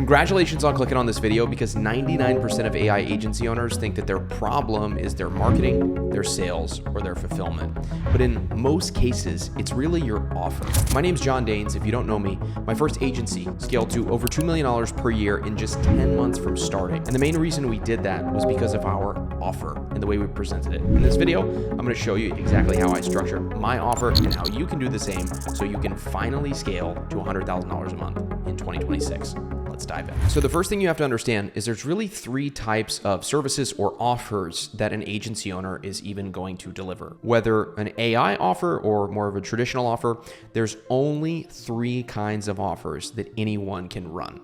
Congratulations on clicking on this video because 99% of AI agency owners think that their problem is their marketing, their sales, or their fulfillment. But in most cases, it's really your offer. My name's John Danes. If you don't know me, my first agency scaled to over $2 million per year in just 10 months from starting. And the main reason we did that was because of our offer and the way we presented it. In this video, I'm going to show you exactly how I structured my offer and how you can do the same so you can finally scale to $100,000 a month in 2026. Let's dive in. So the first thing you have to understand is there's really three types of services or offers that an agency owner is even going to deliver. Whether an AI offer or more of a traditional offer, there's only three kinds of offers that anyone can run.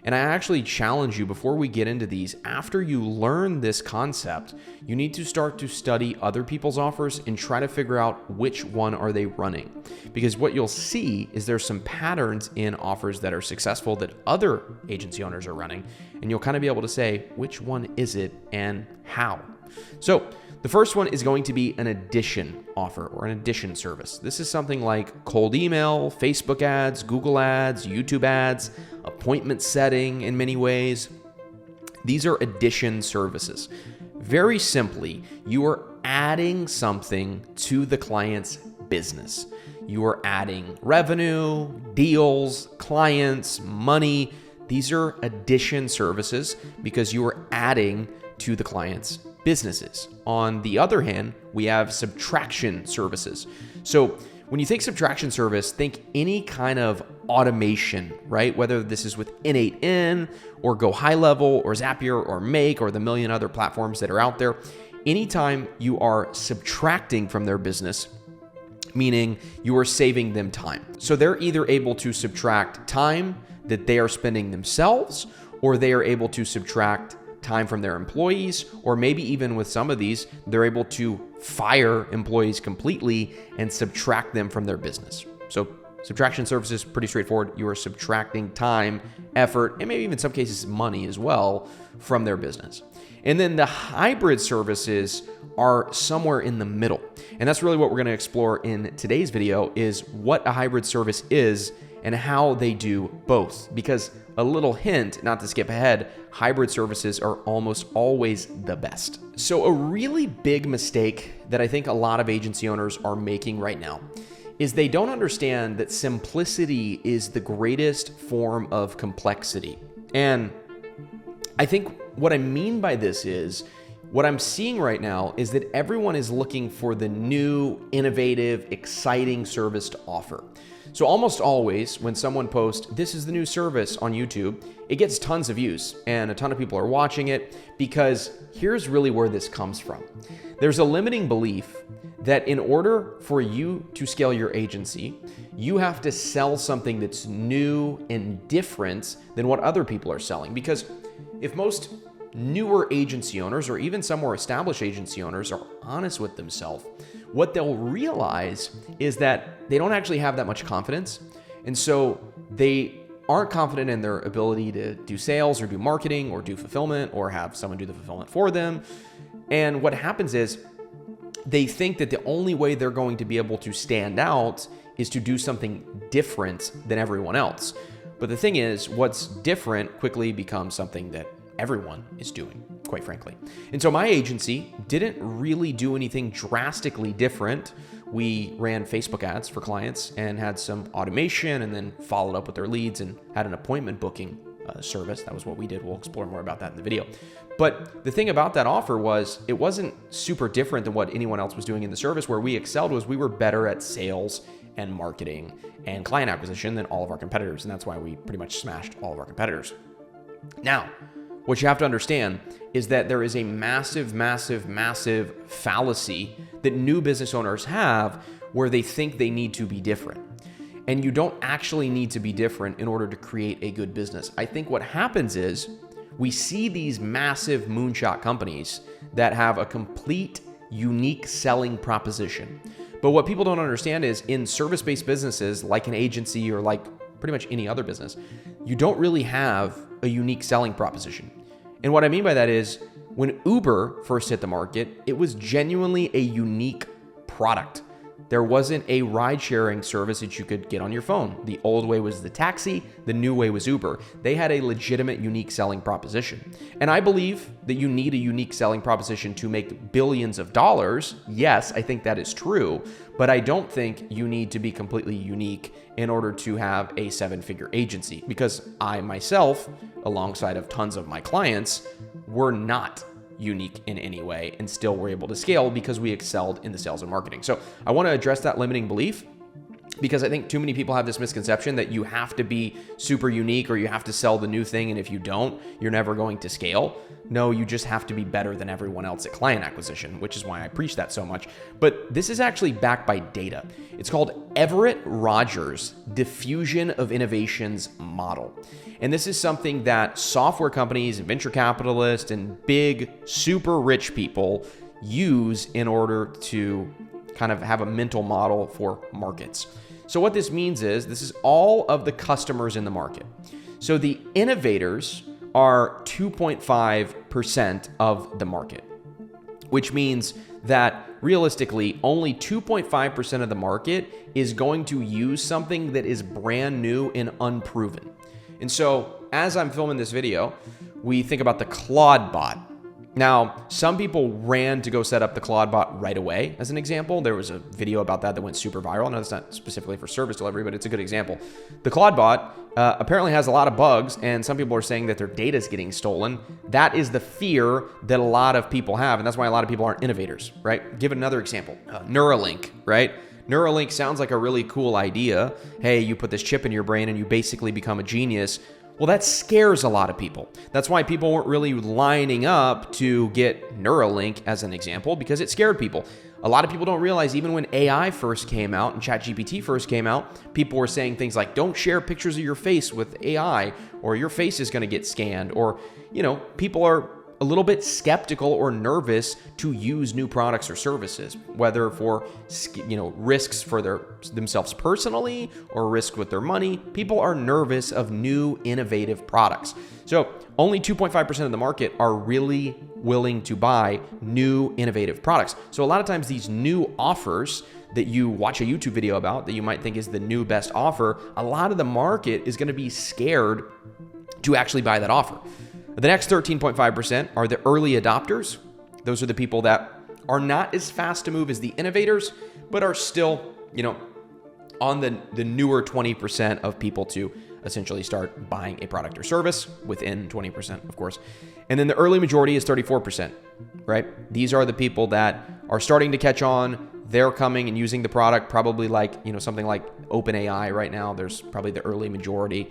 And I actually challenge you, before we get into these, after you learn this concept, you need to start to study other people's offers and try to figure out which one are they running. Because what you'll see is there's some patterns in offers that are successful that other agency owners are running, and you'll kind of be able to say, which one is it and how? So the first one is going to be an addition offer or an addition service. This is something like cold email, Facebook ads, Google ads, YouTube ads, appointment setting in many ways. These are addition services. Very simply, you are adding something to the client's business. You are adding revenue, deals, clients, money. These are addition services because you are adding to the client's businesses. On the other hand, we have subtraction services. So when you think subtraction service, think any kind of automation, right? Whether this is with N8N or Go High Level or Zapier or Make or the million other platforms that are out there. Anytime you are subtracting from their business, meaning you are saving them time. So they're either able to subtract time that they are spending themselves, or they are able to subtract time from their employees, or maybe even with some of these, they're able to fire employees completely and subtract them from their business. So subtraction services, pretty straightforward. You are subtracting time, effort, and maybe even in some cases money as well from their business. And then the hybrid services are somewhere in the middle. And that's really what we're going to explore in today's video, is what a hybrid service is and how they do both. Because a little hint, not to skip ahead, hybrid services are almost always the best. So a really big mistake that I think a lot of agency owners are making right now is they don't understand that simplicity is the greatest form of complexity. And I think what I mean by this is, what I'm seeing right now is that everyone is looking for the new, innovative, exciting service to offer. So almost always when someone posts, this is the new service on YouTube, it gets tons of views and a ton of people are watching it, because here's really where this comes from. There's a limiting belief that in order for you to scale your agency, you have to sell something that's new and different than what other people are selling. Because if most newer agency owners, or even some more established agency owners, are honest with themselves, what they'll realize is that they don't actually have that much confidence. And so they aren't confident in their ability to do sales or do marketing or do fulfillment or have someone do the fulfillment for them. And what happens is they think that the only way they're going to be able to stand out is to do something different than everyone else. But the thing is, what's different quickly becomes something that everyone is doing, quite frankly. And so my agency didn't really do anything drastically different. We ran Facebook ads for clients and had some automation, and then followed up with their leads and had an appointment booking service. That was what we did. We'll explore more about that in the video. But the thing about that offer was it wasn't super different than what anyone else was doing in the service. Where we excelled was we were better at sales and marketing and client acquisition than all of our competitors. And that's why we pretty much smashed all of our competitors. Now, what you have to understand is that there is a massive, massive, massive fallacy that new business owners have where they think they need to be different. And you don't actually need to be different in order to create a good business. I think what happens is we see these massive moonshot companies that have a complete, unique selling proposition. But what people don't understand is in service-based businesses like an agency or like pretty much any other business, you don't really have a unique selling proposition. And what I mean by that is when Uber first hit the market, it was genuinely a unique product. There wasn't a ride-sharing service that you could get on your phone. The old way was the taxi, the new way was Uber. They had a legitimate, unique selling proposition. And I believe that you need a unique selling proposition to make billions of dollars. Yes, I think that is true, but I don't think you need to be completely unique in order to have a seven-figure agency, because I myself, alongside of tons of my clients, were not unique in any way and still were able to scale because we excelled in the sales and marketing. So I want to address that limiting belief, because I think too many people have this misconception that you have to be super unique or you have to sell the new thing, and if you don't, you're never going to scale. No, you just have to be better than everyone else at client acquisition, which is why I preach that so much. But this is actually backed by data. It's called Everett Rogers' Diffusion of Innovations model. And this is something that software companies and venture capitalists and big, super rich people use in order to kind of have a mental model for markets. So what this means is this is all of the customers in the market. So the innovators are 2.5% of the market, which means that realistically only 2.5% of the market is going to use something that is brand new and unproven. And so as I'm filming this video, we think about the Claude bot. Now, some people ran to go set up the Claude bot right away. As an example, there was a video about that went super viral. I know it's not specifically for service delivery, but it's a good example. The Claude bot apparently has a lot of bugs, and some people are saying that their data is getting stolen. That is the fear that a lot of people have, and that's why a lot of people aren't innovators, right? Give another example, Neuralink, right? Neuralink sounds like a really cool idea. Hey, you put this chip in your brain and you basically become a genius. Well, that scares a lot of people. That's why people weren't really lining up to get Neuralink as an example, because it scared people. A lot of people don't realize even when AI first came out and ChatGPT first came out, people were saying things like, don't share pictures of your face with AI, or your face is going to get scanned, or, people are a little bit skeptical or nervous to use new products or services, whether for risks for themselves personally or risk with their money. People are nervous of new innovative products. So only 2.5% of the market are really willing to buy new innovative products. So a lot of times these new offers that you watch a YouTube video about that you might think is the new best offer, a lot of the market is going to be scared to actually buy that offer. The next 13.5% are the early adopters. Those are the people that are not as fast to move as the innovators, but are still, on the newer 20% of people to essentially start buying a product or service within 20%, of course. And then the early majority is 34%, right? These are the people that are starting to catch on. They're coming and using the product, probably like, something like OpenAI right now. There's probably the early majority.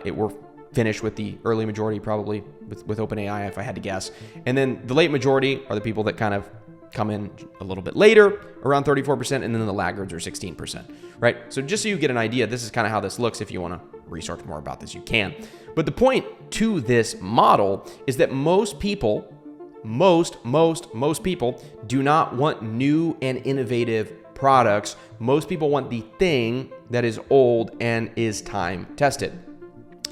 We're finished with the early majority probably with OpenAI, if I had to guess. And then the late majority are the people that kind of come in a little bit later, around 34%, and then the laggards are 16%, right? So just so you get an idea, this is kind of how this looks. If you want to research more about this, you can. But the point to this model is that most people, most people do not want new and innovative products. Most people want the thing that is old and is time tested.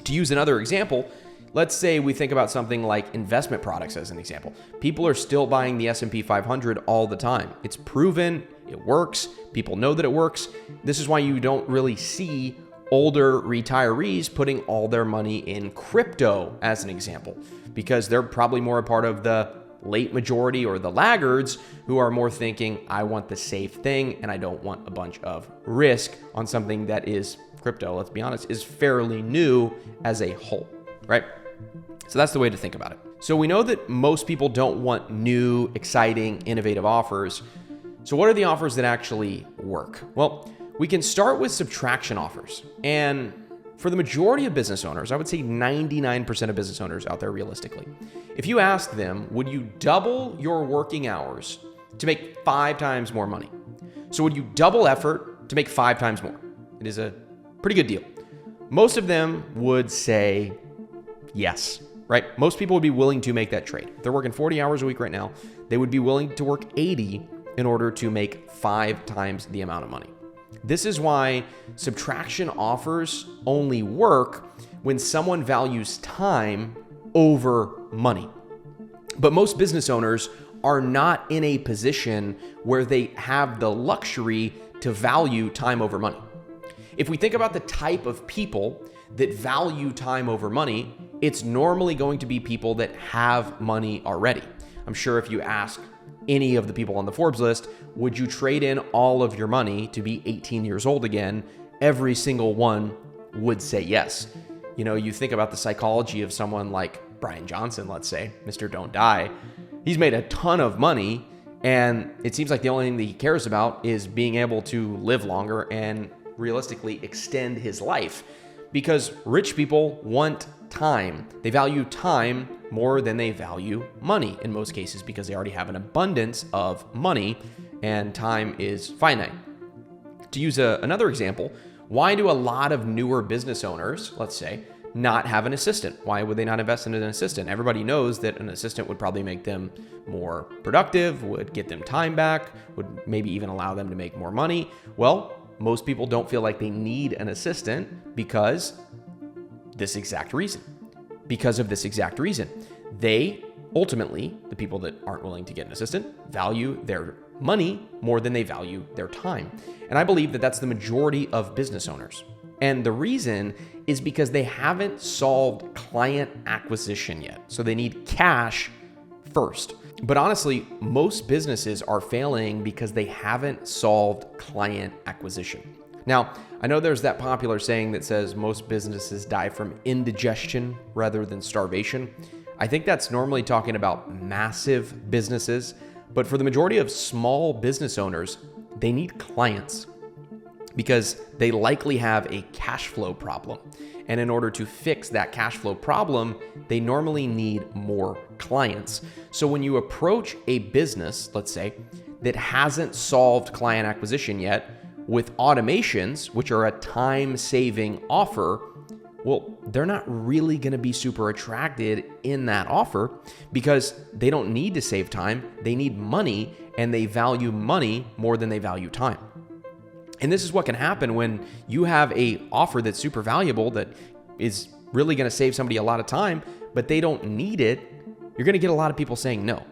To use another example, let's say we think about something like investment products as an example. People are still buying the S&P 500 all the time. It's proven, it works, people know that it works. This is why you don't really see older retirees putting all their money in crypto as an example, because they're probably more a part of the late majority or the laggards who are more thinking, I want the safe thing and I don't want a bunch of risk on something that is crypto, let's be honest, is fairly new as a whole, right? So that's the way to think about it. So we know that most people don't want new, exciting, innovative offers. So what are the offers that actually work? Well, we can start with subtraction offers. And for the majority of business owners, I would say 99% of business owners out there realistically, if you ask them, would you double your working hours to make 5 times more money? So would you double effort to make 5 times more? It is a pretty good deal. Most of them would say yes, right? Most people would be willing to make that trade. If they're working 40 hours a week right now, they would be willing to work 80 in order to make 5 times the amount of money. This is why subtraction offers only work when someone values time over money. But most business owners are not in a position where they have the luxury to value time over money. If we think about the type of people that value time over money, it's normally going to be people that have money already. I'm sure if you ask any of the people on the Forbes list, would you trade in all of your money to be 18 years old again? Every single one would say yes. You know, you think about the psychology of someone like Brian Johnson, let's say, Mr. Don't Die. He's made a ton of money, and it seems like the only thing that he cares about is being able to live longer and realistically extend his life. Because rich people want time. They value time more than they value money in most cases because they already have an abundance of money and time is finite. To use another example, why do a lot of newer business owners, let's say, not have an assistant? Why would they not invest in an assistant? Everybody knows that an assistant would probably make them more productive, would get them time back, would maybe even allow them to make more money. Well, most people don't feel like they need an assistant because of this exact reason. They ultimately, the people that aren't willing to get an assistant, value their money more than they value their time. And I believe that that's the majority of business owners. And the reason is because they haven't solved client acquisition yet. So they need cash first. But honestly, most businesses are failing because they haven't solved client acquisition. Now, I know there's that popular saying that says most businesses die from indigestion rather than starvation. I think that's normally talking about massive businesses, but for the majority of small business owners, they need clients because they likely have a cash flow problem. And in order to fix that cash flow problem, they normally need more clients. So when you approach a business, let's say, that hasn't solved client acquisition yet with automations, which are a time-saving offer, well, they're not really going to be super attracted in that offer because they don't need to save time. They need money, and they value money more than they value time. And this is what can happen when you have a offer that's super valuable that is really going to save somebody a lot of time, but they don't need it. You're going to get a lot of people saying no.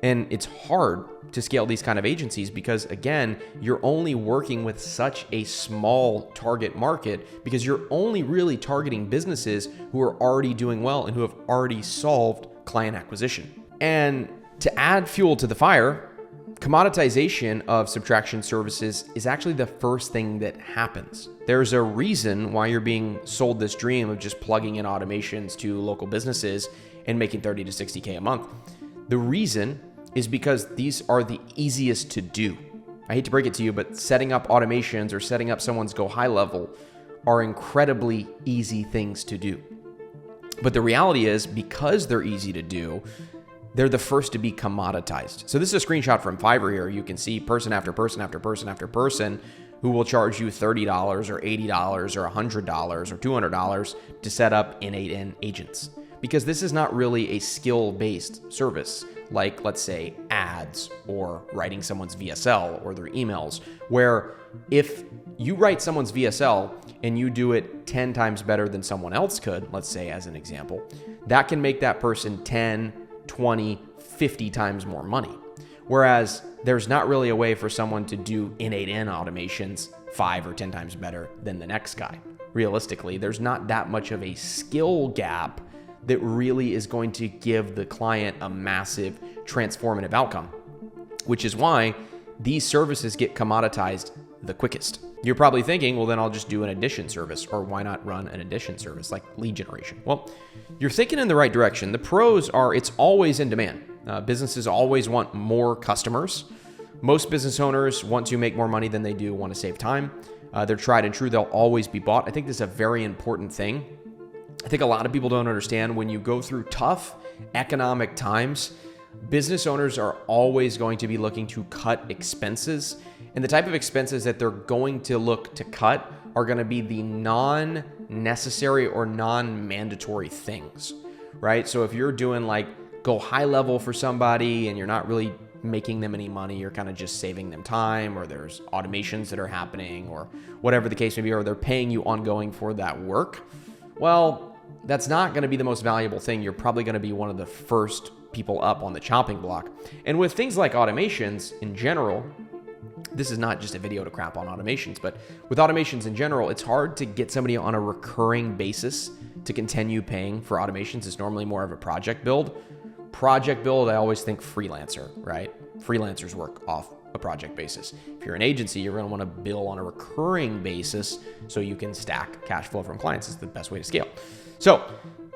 And it's hard to scale these kind of agencies because, again, you're only working with such a small target market because you're only really targeting businesses who are already doing well and who have already solved client acquisition. And to add fuel to the fire, commoditization of subtraction services is actually the first thing that happens. There's a reason why you're being sold this dream of just plugging in automations to local businesses and making 30 to 60K a month. The reason is because these are the easiest to do. I hate to break it to you, but setting up automations or setting up someone's Go High level are incredibly easy things to do. But the reality is, because they're easy to do, they're the first to be commoditized. So this is a screenshot from Fiverr here. You can see person after person after person after person who will charge you $30 or $80 or $100 or $200 to set up in agents. Because this is not really a skill-based service like, let's say, ads or writing someone's VSL or their emails, where if you write someone's VSL and you do it 10 times better than someone else could, let's say as an example, that can make that person 10, 20, 50 times more money. Whereas there's not really a way for someone to do in automations 5 or 10 times better than the next guy. Realistically, there's not that much of a skill gap that really is going to give the client a massive transformative outcome, which is why these services get commoditized the quickest. You're probably thinking, well, then I'll just do an addition service, or why not run an addition service like lead generation? Well, you're thinking in the right direction. The pros are it's always in demand. Businesses always want more customers. Most business owners want to make more money than they do want to save time. They're tried and true. They'll always be bought. I think this is a very important thing. I think a lot of people don't understand when you go through tough economic times, business owners are always going to be looking to cut expenses. And the type of expenses that they're going to look to cut are going to be the non-necessary or non-mandatory things, right? So if you're doing like Go High level for somebody and you're not really making them any money, you're kind of just saving them time, or there's automations that are happening, or whatever the case may be, or they're paying you ongoing for that work, well, that's not going to be the most valuable thing. You're probably going to be one of the first people up on the chopping block. And with things like automations in general, this is not just a video to crap on automations, but with automations in general, it's hard to get somebody on a recurring basis to continue paying for automations. It's normally more of a project build. Project build, I always think freelancer, right? Freelancers work off a project basis. If you're an agency, you're going to want to bill on a recurring basis so you can stack cash flow from clients. Is the best way to scale. So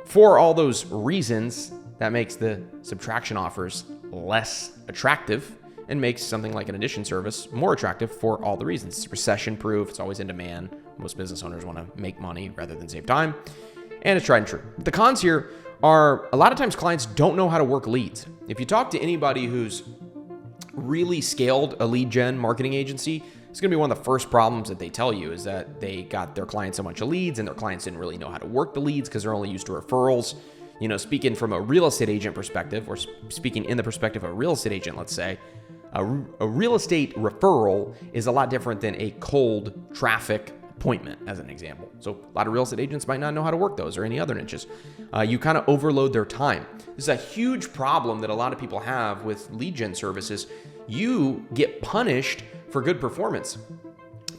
for all those reasons, that makes the subtraction offers less attractive and makes something like an addition service more attractive for all the reasons. It's recession proof. It's always in demand. Most business owners want to make money rather than save time. And it's tried and true. The cons here are a lot of times clients don't know how to work leads. If you talk to anybody who's really scaled a lead gen marketing agency, it's going to be one of the first problems that they tell you is that they got their clients a bunch of leads and their clients didn't really know how to work the leads because they're only used to referrals. You know, speaking from a real estate agent perspective, or speaking in the perspective of a real estate agent, let's say, a real estate referral is a lot different than a cold traffic appointment, as an example. So a lot of real estate agents might not know how to work those or any other niches. You kind of overload their time. This is a huge problem that a lot of people have with lead gen services. You get punished for good performance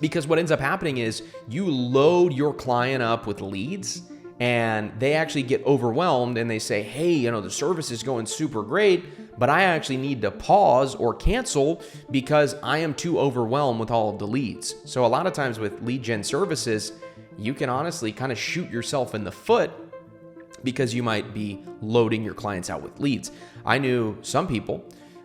because what ends up happening is you load your client up with leads and they actually get overwhelmed and they say, hey, you know, the service is going super great, but I actually need to pause or cancel because I am too overwhelmed with all of the leads. So a lot of times with lead gen services, you can honestly kind of shoot yourself in the foot because you might be loading your clients out with leads. I knew some people,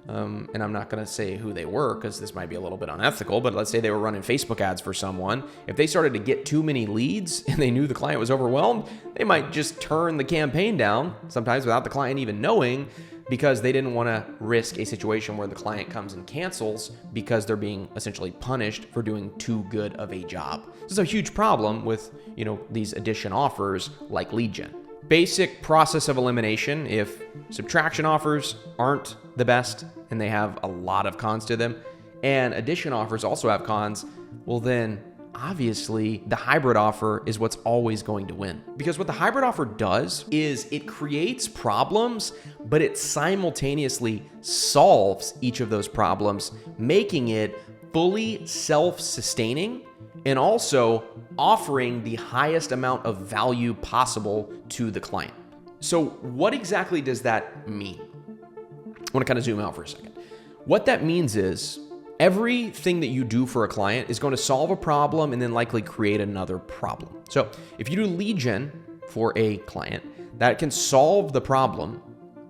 and I'm not going to say who they were because this might be a little bit unethical, but let's say they were running Facebook ads for someone. If they started to get too many leads and they knew the client was overwhelmed, they might just turn the campaign down, sometimes without the client even knowing, because they didn't want to risk a situation where the client comes and cancels because they're being essentially punished for doing too good of a job. This is a huge problem with, you know, these addition offers like lead gen. Basic process of elimination: if subtraction offers aren't the best and they have a lot of cons to them, and addition offers also have cons, well then obviously the hybrid offer is what's always going to win. Because what the hybrid offer does is it creates problems, but it simultaneously solves each of those problems, making it fully self-sustaining and also offering the highest amount of value possible to the client. So what exactly does that mean? I want to kind of zoom out for a second. What that means is everything that you do for a client is going to solve a problem and then likely create another problem. So if you do lead gen for a client, that can solve the problem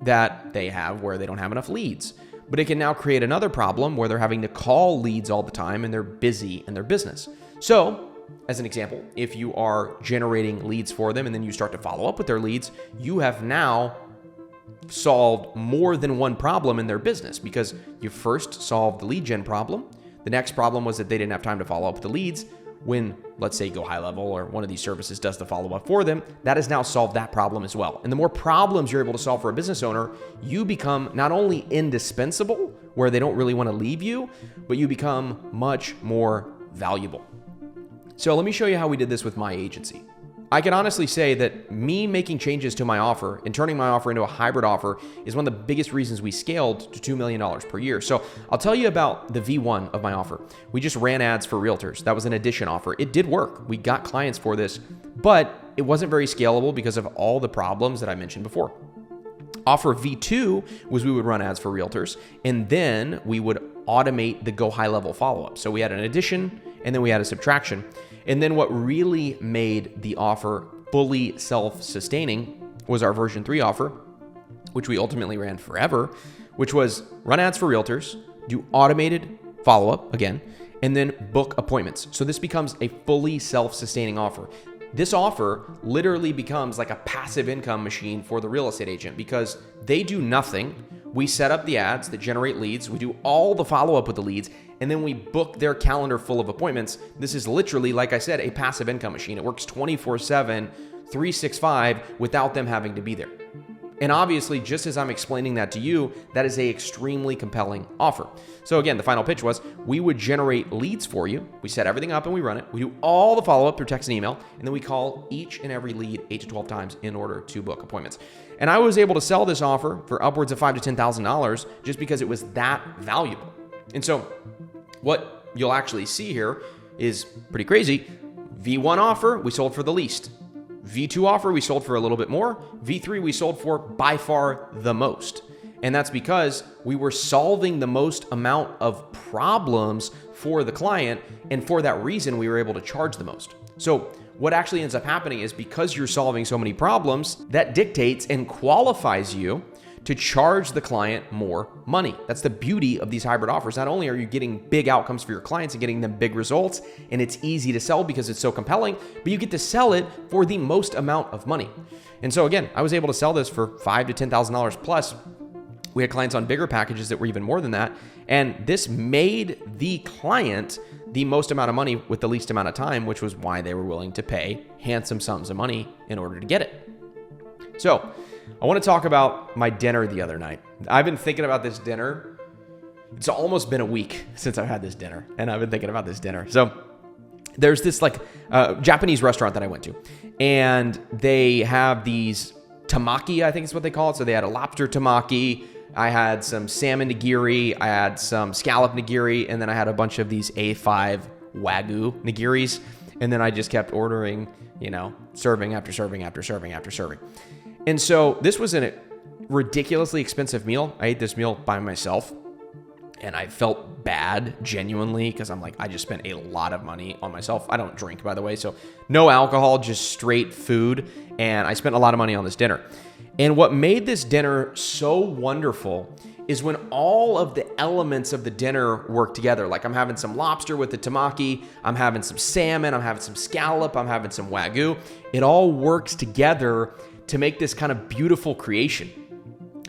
that they have where they don't have enough leads. But it can now create another problem where they're having to call leads all the time and they're busy in their business. So, as an example, if you are generating leads for them and then you start to follow up with their leads, you have now solved more than one problem in their business because you first solved the lead gen problem. The next problem was that they didn't have time to follow up with the leads. When, let's say, Go High Level or one of these services does the follow-up for them, that has now solved that problem as well. And the more problems you're able to solve for a business owner, you become not only indispensable, where they don't really want to leave you, but you become much more valuable. So let me show you how we did this with my agency. I can honestly say that me making changes to my offer and turning my offer into a hybrid offer is one of the biggest reasons we scaled to $2 million per year. So I'll tell you about the V1 of my offer. We just ran ads for realtors. That was an addition offer. It did work. We got clients for this, but it wasn't very scalable because of all the problems that I mentioned before. Offer V2 was we would run ads for realtors and then we would automate the Go High Level follow-up. So we had an addition and then we had a subtraction. And then what really made the offer fully self-sustaining was our version 3 offer, which we ultimately ran forever, which was run ads for realtors, do automated follow-up again, and then book appointments. So this becomes a fully self-sustaining offer. This offer literally becomes like a passive income machine for the real estate agent because they do nothing. We set up the ads that generate leads. We do all the follow-up with the leads, and then we book their calendar full of appointments. This is literally, like I said, a passive income machine. It works 24/7, 365 without them having to be there. And obviously, just as I'm explaining that to you, that is a extremely compelling offer. So again, the final pitch was we would generate leads for you. We set everything up and we run it. We do all the follow-up through text and email, and then we call each and every lead 8 to 12 times in order to book appointments. And I was able to sell this offer for upwards of $5,000 to $10,000 just because it was that valuable. And so what you'll actually see here is pretty crazy. V1 offer, we sold for the least. V2 offer, we sold for a little bit more. V3, we sold for by far the most. And that's because we were solving the most amount of problems for the client. And for that reason, we were able to charge the most. So what actually ends up happening is because you're solving so many problems, that dictates and qualifies you to charge the client more money. That's the beauty of these hybrid offers. Not only are you getting big outcomes for your clients and getting them big results, and it's easy to sell because it's so compelling, but you get to sell it for the most amount of money. And so again, I was able to sell this for $5,000 to $10,000 plus. We had clients on bigger packages that were even more than that. And this made the client the most amount of money with the least amount of time, which was why they were willing to pay handsome sums of money in order to get it. So I want to talk about my dinner the other night. I've been thinking about this dinner. It's almost been a week since I've had this dinner, and I've been thinking about this dinner. So there's this Japanese restaurant that I went to, and they have these tamaki, I think is what they call it. So they had a lobster tamaki. I had some salmon nigiri. I had some scallop nigiri, and then I had a bunch of these A5 Wagyu nigiris. And then I just kept ordering, serving after serving after serving after serving. And so this was a ridiculously expensive meal. I ate this meal by myself, and I felt bad, genuinely, because I'm like, I just spent a lot of money on myself. I don't drink, by the way, so no alcohol, just straight food, and I spent a lot of money on this dinner. And what made this dinner so wonderful is when all of the elements of the dinner work together. Like I'm having some lobster with the tamaki, I'm having some salmon, I'm having some scallop, I'm having some Wagyu. It all works together to make this kind of beautiful creation.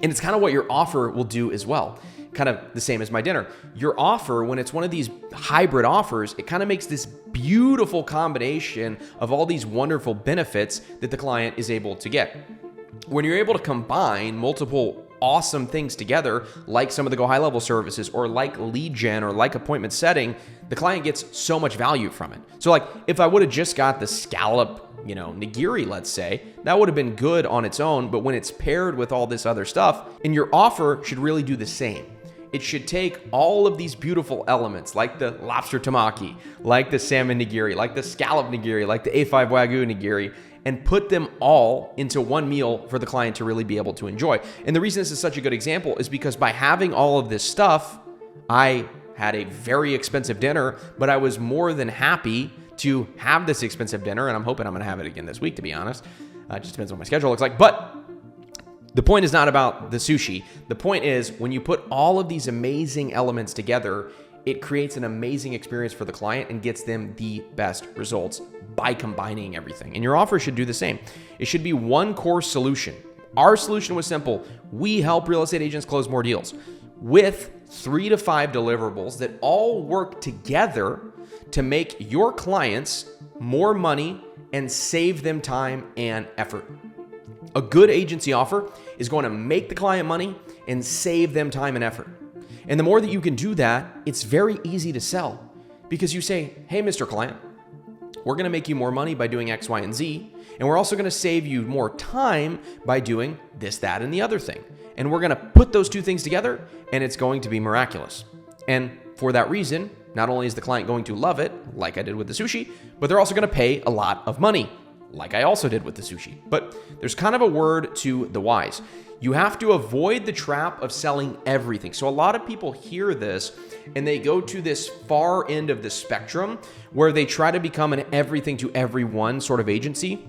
And it's kind of what your offer will do as well. Kind of the same as my dinner. Your offer, when it's one of these hybrid offers, it kind of makes this beautiful combination of all these wonderful benefits that the client is able to get. When you're able to combine multiple awesome things together, like some of the go high level services or like lead gen or like appointment setting, the client gets so much value from it. So like if I would have just got the scallop, nigiri, let's say, that would have been good on its own. But when it's paired with all this other stuff, and your offer should really do the same. It should take all of these beautiful elements, like the lobster tamaki, like the salmon nigiri, like the scallop nigiri, like the A5 Wagyu nigiri, and put them all into one meal for the client to really be able to enjoy. And the reason this is such a good example is because by having all of this stuff, I had a very expensive dinner, but I was more than happy to have this expensive dinner, and I'm hoping I'm going to have it again this week, to be honest. It just depends on what my schedule looks like. But the point is not about the sushi. The point is when you put all of these amazing elements together, it creates an amazing experience for the client and gets them the best results by combining everything. And your offer should do the same. It should be one core solution. Our solution was simple. We help real estate agents close more deals with 3 to 5 deliverables that all work together to make your clients more money and save them time and effort. A good agency offer is going to make the client money and save them time and effort. And the more that you can do that, it's very easy to sell because you say, hey, Mr. Client, we're going to make you more money by doing X, Y, and Z. And we're also going to save you more time by doing this, that, and the other thing. And we're going to put those two things together and it's going to be miraculous. And for that reason, not only is the client going to love it, like I did with the sushi, but they're also going to pay a lot of money, like I also did with the sushi. But there's kind of a word to the wise. You have to avoid the trap of selling everything. So a lot of people hear this and they go to this far end of the spectrum where they try to become an everything to everyone sort of agency.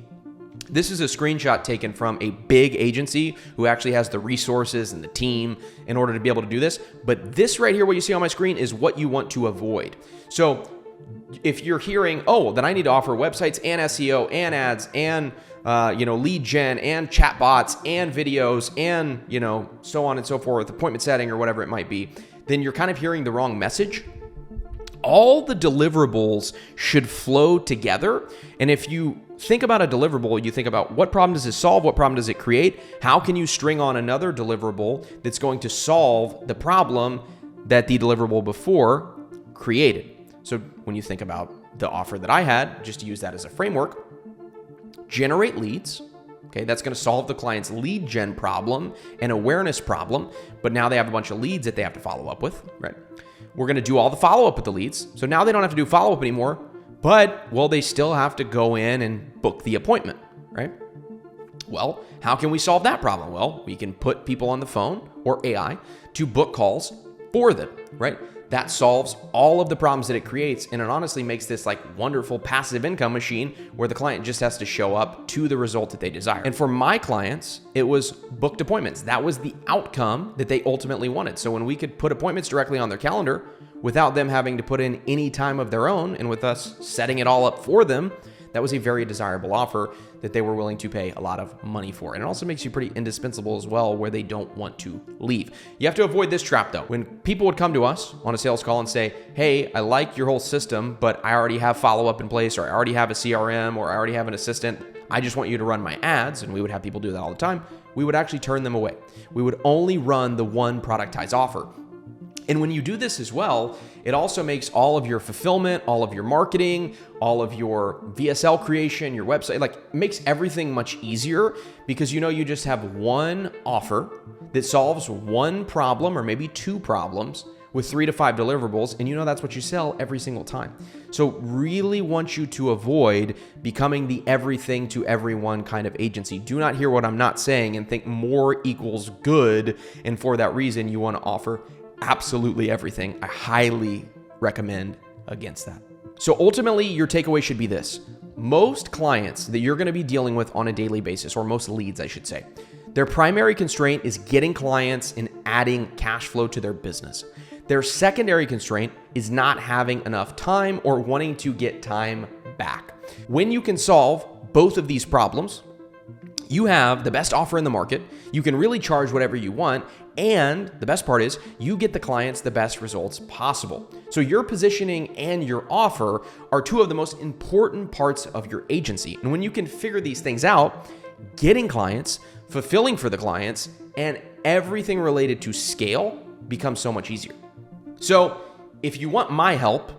This is a screenshot taken from a big agency who actually has the resources and the team in order to be able to do this. But this right here, what you see on my screen, is what you want to avoid. So if you're hearing, oh, then I need to offer websites and SEO and ads and lead gen and chat bots and videos and, so on and so forth, appointment setting or whatever it might be, then you're kind of hearing the wrong message. All the deliverables should flow together. And if you think about a deliverable, you think about what problem does it solve? What problem does it create? How can you string on another deliverable that's going to solve the problem that the deliverable before created? So when you think about the offer that I had, just to use that as a framework, generate leads. Okay, that's going to solve the client's lead gen problem and awareness problem. But now they have a bunch of leads that they have to follow up with, right? We're going to do all the follow-up with the leads. So now they don't have to do follow-up anymore, but, well, they still have to go in and book the appointment, right? Well, how can we solve that problem? Well, we can put people on the phone or AI to book calls for them, right? That solves all of the problems that it creates, and it honestly makes this like wonderful passive income machine where the client just has to show up to the result that they desire. And for my clients, it was booked appointments. That was the outcome that they ultimately wanted. So when we could put appointments directly on their calendar without them having to put in any time of their own, and with us setting it all up for them, that was a very desirable offer that they were willing to pay a lot of money for. And it also makes you pretty indispensable as well, where they don't want to leave. You have to avoid this trap though. When people would come to us on a sales call and say, hey, I like your whole system, but I already have follow-up in place, or I already have a CRM, or I already have an assistant, I just want you to run my ads, and we would have people do that all the time, we would actually turn them away. We would only run the one productized offer. And when you do this as well, it also makes all of your fulfillment, all of your marketing, all of your VSL creation, your website, like makes everything much easier, because you know you just have one offer that solves one problem or maybe two problems with 3 to 5 deliverables, and you know that's what you sell every single time. So really want you to avoid becoming the everything to everyone kind of agency. Do not hear what I'm not saying and think more equals good, and for that reason you want to offer absolutely everything. I highly recommend against that. So ultimately, your takeaway should be this. Most clients that you're going to be dealing with on a daily basis, or most leads, I should say, their primary constraint is getting clients and adding cash flow to their business. Their secondary constraint is not having enough time or wanting to get time back. When you can solve both of these problems, you have the best offer in the market, you can really charge whatever you want, and the best part is you get the clients the best results possible. So your positioning and your offer are two of the most important parts of your agency. And when you can figure these things out, getting clients, fulfilling for the clients, and everything related to scale becomes so much easier. So if you want my help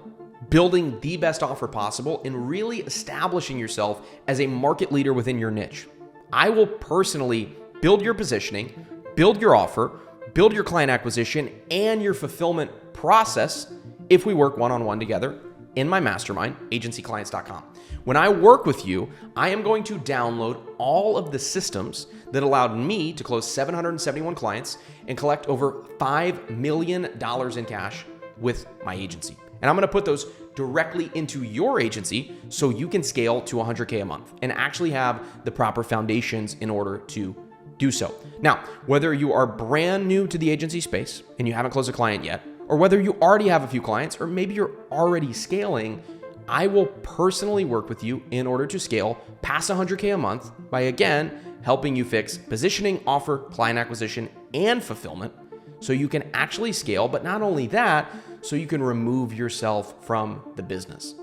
building the best offer possible and really establishing yourself as a market leader within your niche, I will personally build your positioning, build your offer, build your client acquisition, and your fulfillment process if we work one-on-one together in my mastermind, agencyclients.com. When I work with you, I am going to download all of the systems that allowed me to close 771 clients and collect over $5 million in cash with my agency. And I'm going to put those directly into your agency so you can scale to 100K a month and actually have the proper foundations in order to do so. Now, whether you are brand new to the agency space and you haven't closed a client yet, or whether you already have a few clients, or maybe you're already scaling, I will personally work with you in order to scale past 100K a month by, again, helping you fix positioning, offer, client acquisition, and fulfillment so you can actually scale. But not only that, so you can remove yourself from the business.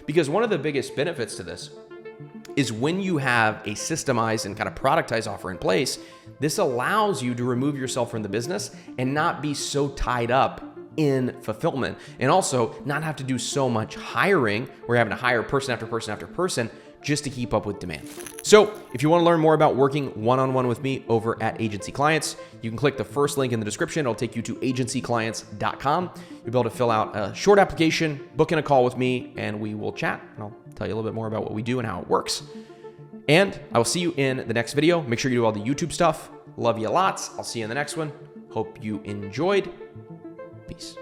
Because one of the biggest benefits to this is when you have a systemized and kind of productized offer in place, this allows you to remove yourself from the business and not be so tied up in fulfillment, and also not have to do so much hiring where you're having to hire person after person after person just to keep up with demand. So if you want to learn more about working one-on-one with me over at Agency Clients, you can click the first link in the description. It'll take you to agencyclients.com. You'll be able to fill out a short application, book in a call with me, and we will chat. And I'll tell you a little bit more about what we do and how it works. And I will see you in the next video. Make sure you do all the YouTube stuff. Love you lots. I'll see you in the next one. Hope you enjoyed. Peace.